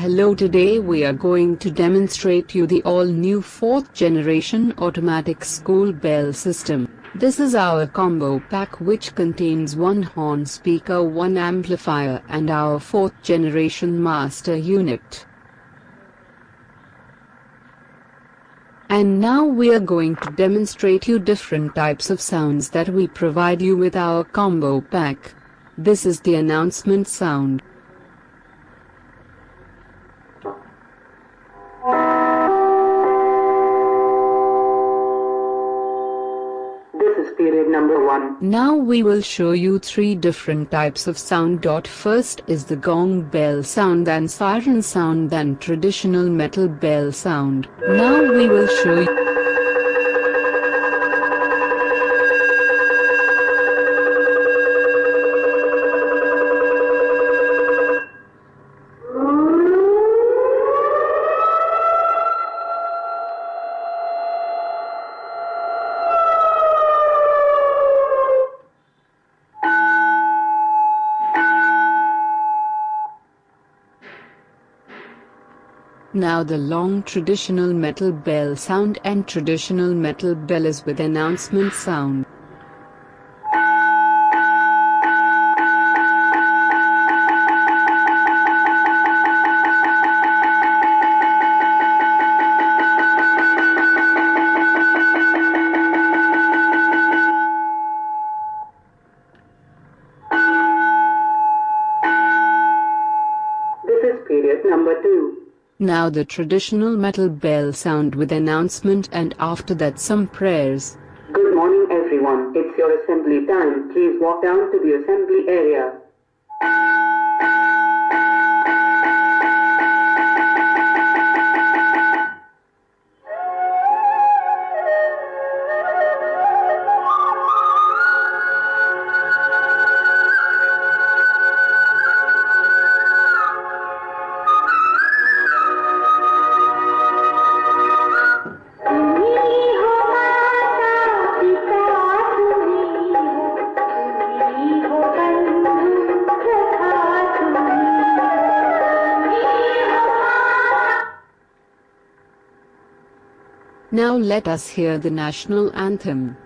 Hello, today we are going to demonstrate you the all-new 4th generation automatic school bell system. This is our combo pack which contains one horn speaker, one amplifier and our 4th generation master unit. And now we are going to demonstrate you different types of sounds that we provide you with our combo pack. This is the announcement sound. This is period number 1. Now we will show you 3 different types of sound. First is the gong bell sound, then siren sound, then traditional metal bell sound. Now we will show you now the long traditional metal bell sound, and traditional metal bell is with announcement sound. This is period number 2. Now the traditional metal bell sound with announcement, and after that some prayers. Good morning everyone, it's your assembly time. Please walk down to the assembly area. Now let us hear the national anthem.